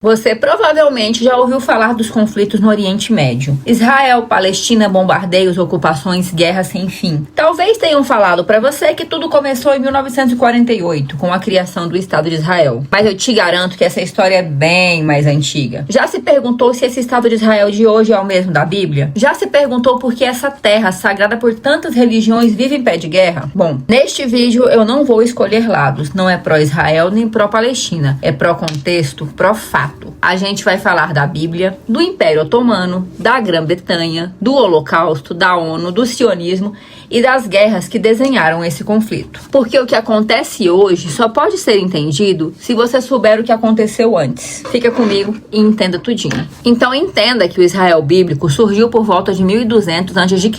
Você provavelmente já ouviu falar dos conflitos no Oriente Médio. Israel, Palestina, bombardeios, ocupações, guerras sem fim. Talvez tenham falado para você que tudo começou em 1948, com a criação do Estado de Israel. Mas eu te garanto que essa história é bem mais antiga. Já se perguntou se esse Estado de Israel de hoje é o mesmo da Bíblia? Já se perguntou por que essa terra, sagrada por tantas religiões, vive em pé de guerra? Bom, neste vídeo eu não vou escolher lados. Não é pró-Israel nem pró-Palestina. É pró-contexto, pró-fato. A gente vai falar da Bíblia, do Império Otomano, da Grã-Bretanha, do Holocausto, da ONU, do sionismo e das guerras que desenharam esse conflito. Porque o que acontece hoje só pode ser entendido se você souber o que aconteceu antes. Fica comigo e entenda tudinho. Então entenda que o Israel bíblico surgiu por volta de 1200 a.C.,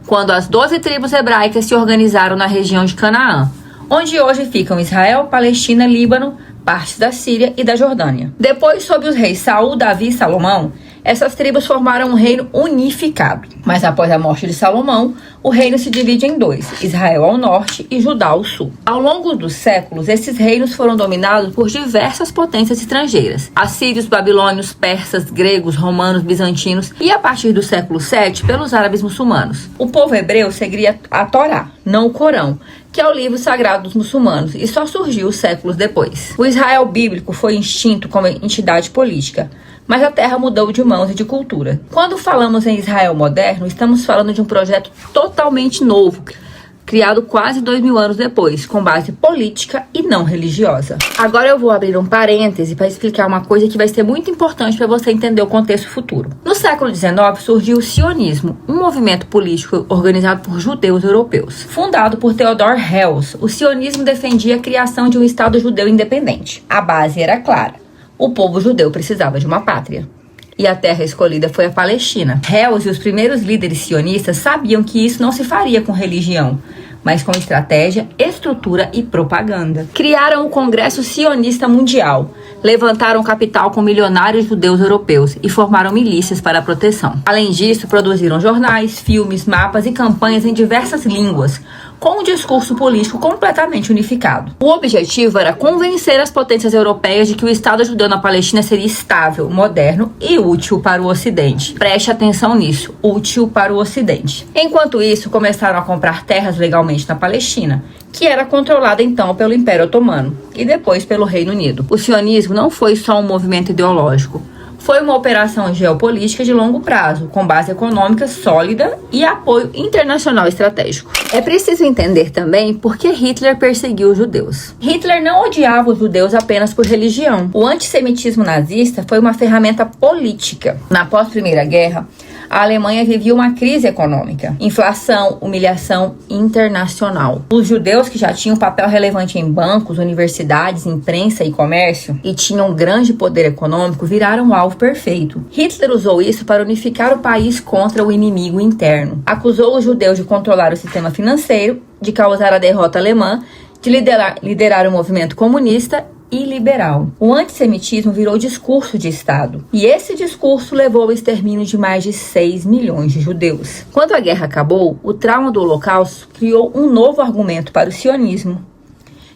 quando as 12 tribos hebraicas se organizaram na região de Canaã, onde hoje ficam Israel, Palestina, Líbano, partes da Síria e da Jordânia. Depois, sob os reis Saul, Davi e Salomão, essas tribos formaram um reino unificado. Mas após a morte de Salomão, o reino se divide em dois, Israel ao norte e Judá ao sul. Ao longo dos séculos, esses reinos foram dominados por diversas potências estrangeiras: assírios, babilônios, persas, gregos, romanos, bizantinos e, a partir do século VII, pelos árabes muçulmanos. O povo hebreu seguia a Torá, não o Corão, que é o livro sagrado dos muçulmanos, e só surgiu séculos depois. O Israel bíblico foi extinto como entidade política, mas a terra mudou de mãos e de cultura. Quando falamos em Israel moderno, estamos falando de um projeto totalmente novo, criado quase 2000 anos depois, com base política e não religiosa. Agora eu vou abrir um parêntese para explicar uma coisa que vai ser muito importante para você entender o contexto futuro. No século XIX surgiu o sionismo, um movimento político organizado por judeus europeus. Fundado por Theodor Herzl, o sionismo defendia a criação de um Estado judeu independente. A base era clara: o povo judeu precisava de uma pátria. E a terra escolhida foi a Palestina. Herzl e os primeiros líderes sionistas sabiam que isso não se faria com religião, mas com estratégia, estrutura e propaganda. Criaram o Congresso Sionista Mundial, levantaram capital com milionários judeus europeus e formaram milícias para a proteção. Além disso, produziram jornais, filmes, mapas e campanhas em diversas línguas, com um discurso político completamente unificado. O objetivo era convencer as potências europeias de que o Estado judeu na Palestina seria estável, moderno e útil para o Ocidente. Preste atenção nisso, útil para o Ocidente. Enquanto isso, começaram a comprar terras legalmente na Palestina, que era controlada então pelo Império Otomano e depois pelo Reino Unido. O sionismo não foi só um movimento ideológico, foi uma operação geopolítica de longo prazo, com base econômica sólida e apoio internacional estratégico. É preciso entender também por que Hitler perseguiu os judeus. Hitler não odiava os judeus apenas por religião. O antissemitismo nazista foi uma ferramenta política. Na pós-Primeira Guerra, a Alemanha vivia uma crise econômica, inflação, humilhação internacional. Os judeus, que já tinham papel relevante em bancos, universidades, imprensa e comércio, e tinham um grande poder econômico, viraram o alvo perfeito. Hitler usou isso para unificar o país contra o inimigo interno. Acusou os judeus de controlar o sistema financeiro, de causar a derrota alemã, de liderar o movimento comunista e liberal. O antissemitismo virou discurso de Estado, e esse discurso levou ao extermínio de mais de 6 milhões de judeus. Quando a guerra acabou, o trauma do Holocausto criou um novo argumento para o sionismo.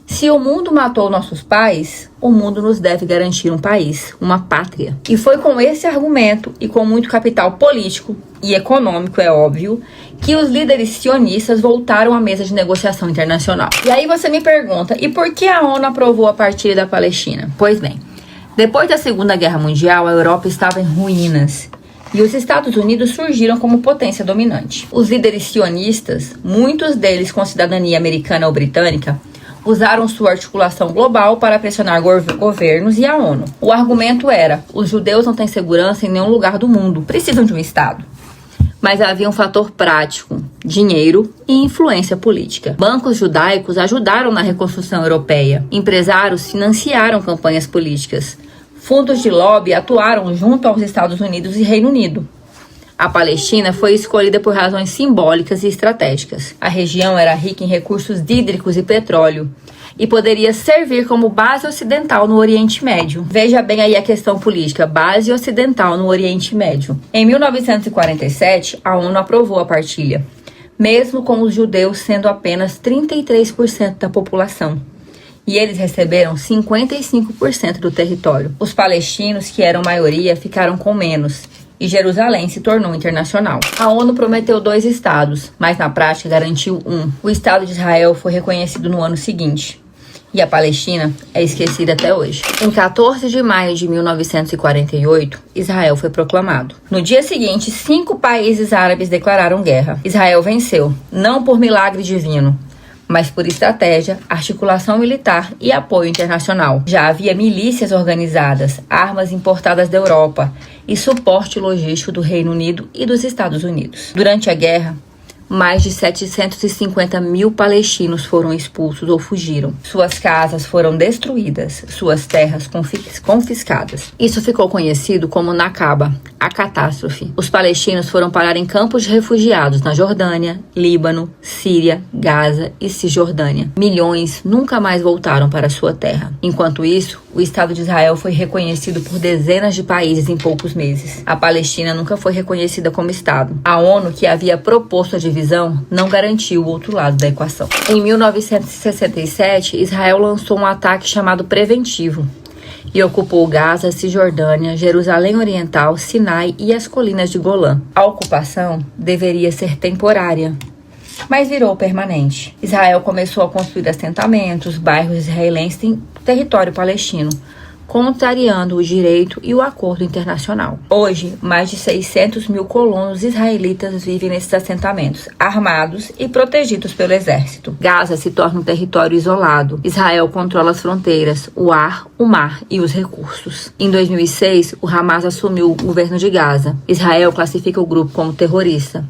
Se o mundo matou nossos pais, o mundo nos deve garantir um país, uma pátria. E foi com esse argumento e com muito capital político e econômico, é óbvio, que os líderes sionistas voltaram à mesa de negociação internacional. E aí você me pergunta, e por que a ONU aprovou a partilha da Palestina? Pois bem, depois da Segunda Guerra Mundial, a Europa estava em ruínas e os Estados Unidos surgiram como potência dominante. Os líderes sionistas, muitos deles com cidadania americana ou britânica, usaram sua articulação global para pressionar governos e a ONU. O argumento era: os judeus não têm segurança em nenhum lugar do mundo, precisam de um Estado. Mas havia um fator prático: dinheiro e influência política. Bancos judaicos ajudaram na reconstrução europeia. Empresários financiaram campanhas políticas. Fundos de lobby atuaram junto aos Estados Unidos e Reino Unido. A Palestina foi escolhida por razões simbólicas e estratégicas. A região era rica em recursos hídricos e petróleo e poderia servir como base ocidental no Oriente Médio. Veja bem aí a questão política: base ocidental no Oriente Médio. Em 1947, a ONU aprovou a partilha, mesmo com os judeus sendo apenas 33% da população. e eles receberam 55% do território. Os palestinos, que eram maioria, ficaram com menos, e Jerusalém se tornou internacional. A ONU prometeu 2 estados, mas na prática garantiu um. O Estado de Israel foi reconhecido no ano seguinte, e a Palestina é esquecida até hoje. Em 14 de maio de 1948, Israel foi proclamado. No dia seguinte, 5 países árabes declararam guerra. Israel venceu, não por milagre divino, mas por estratégia, articulação militar e apoio internacional. Já havia milícias organizadas, armas importadas da Europa e suporte logístico do Reino Unido e dos Estados Unidos. Durante a guerra, mais de 750 mil palestinos foram expulsos ou fugiram. Suas casas foram destruídas, suas terras confiscadas. Isso ficou conhecido como Nakaba, a catástrofe. Os palestinos foram parar em campos de refugiados na Jordânia, Líbano, Síria, Gaza e Cisjordânia. Milhões nunca mais voltaram para sua terra. Enquanto isso, o Estado de Israel foi reconhecido por dezenas de países em poucos meses. A Palestina nunca foi reconhecida como Estado. A ONU, que havia proposto a divisão, não garantiu o outro lado da equação. Em 1967, Israel lançou um ataque chamado preventivo e ocupou Gaza, Cisjordânia, Jerusalém Oriental, Sinai e as colinas de Golã. A ocupação deveria ser temporária, mas virou permanente. Israel começou a construir assentamentos, bairros israelenses em território palestino, contrariando o direito e o acordo internacional. Hoje, mais de 600 mil colonos israelitas vivem nesses assentamentos, armados e protegidos pelo exército. Gaza se torna um território isolado. Israel controla as fronteiras, o ar, o mar e os recursos. Em 2006, o Hamas assumiu o governo de Gaza. Israel classifica o grupo como terrorista,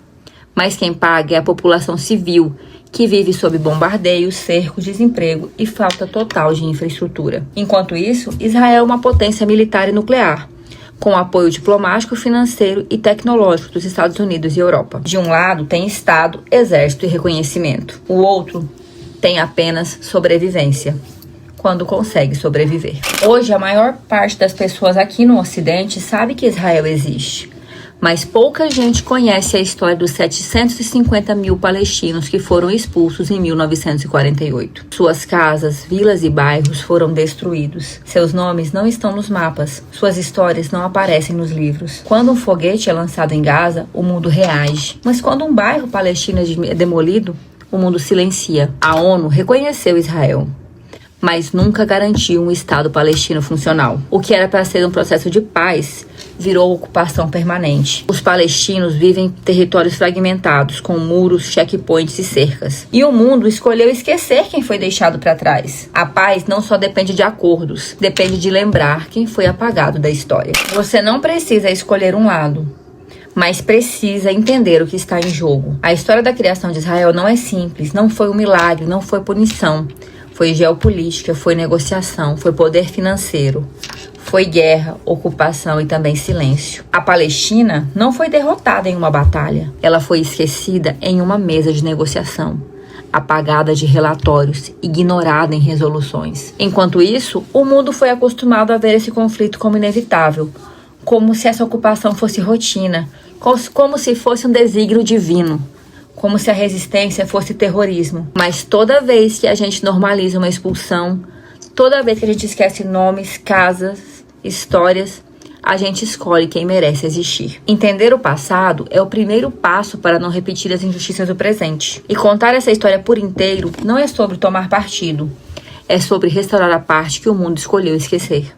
mas quem paga é a população civil, que vive sob bombardeios, cercos, desemprego e falta total de infraestrutura. Enquanto isso, Israel é uma potência militar e nuclear, com apoio diplomático, financeiro e tecnológico dos Estados Unidos e Europa. De um lado tem Estado, exército e reconhecimento. O outro tem apenas sobrevivência, quando consegue sobreviver. Hoje, a maior parte das pessoas aqui no Ocidente sabe que Israel existe, mas pouca gente conhece a história dos 750 mil palestinos que foram expulsos em 1948. Suas casas, vilas e bairros foram destruídos. Seus nomes não estão nos mapas. Suas histórias não aparecem nos livros. Quando um foguete é lançado em Gaza, o mundo reage. Mas quando um bairro palestino é demolido, o mundo silencia. A ONU reconheceu Israel, mas nunca garantiu um Estado palestino funcional. O que era para ser um processo de paz virou ocupação permanente. Os palestinos vivem em territórios fragmentados, com muros, checkpoints e cercas. E o mundo escolheu esquecer quem foi deixado para trás. A paz não só depende de acordos, depende de lembrar quem foi apagado da história. Você não precisa escolher um lado, mas precisa entender o que está em jogo. A história da criação de Israel não é simples, não foi um milagre, não foi punição. Foi geopolítica, foi negociação, foi poder financeiro, foi guerra, ocupação e também silêncio. A Palestina não foi derrotada em uma batalha, ela foi esquecida em uma mesa de negociação, apagada de relatórios, ignorada em resoluções. Enquanto isso, o mundo foi acostumado a ver esse conflito como inevitável, como se essa ocupação fosse rotina, como se fosse um desígnio divino, como se a resistência fosse terrorismo. Mas toda vez que a gente normaliza uma expulsão, toda vez que a gente esquece nomes, casas, histórias, a gente escolhe quem merece existir. Entender o passado é o primeiro passo para não repetir as injustiças do presente. E contar essa história por inteiro não é sobre tomar partido, é sobre restaurar a parte que o mundo escolheu esquecer.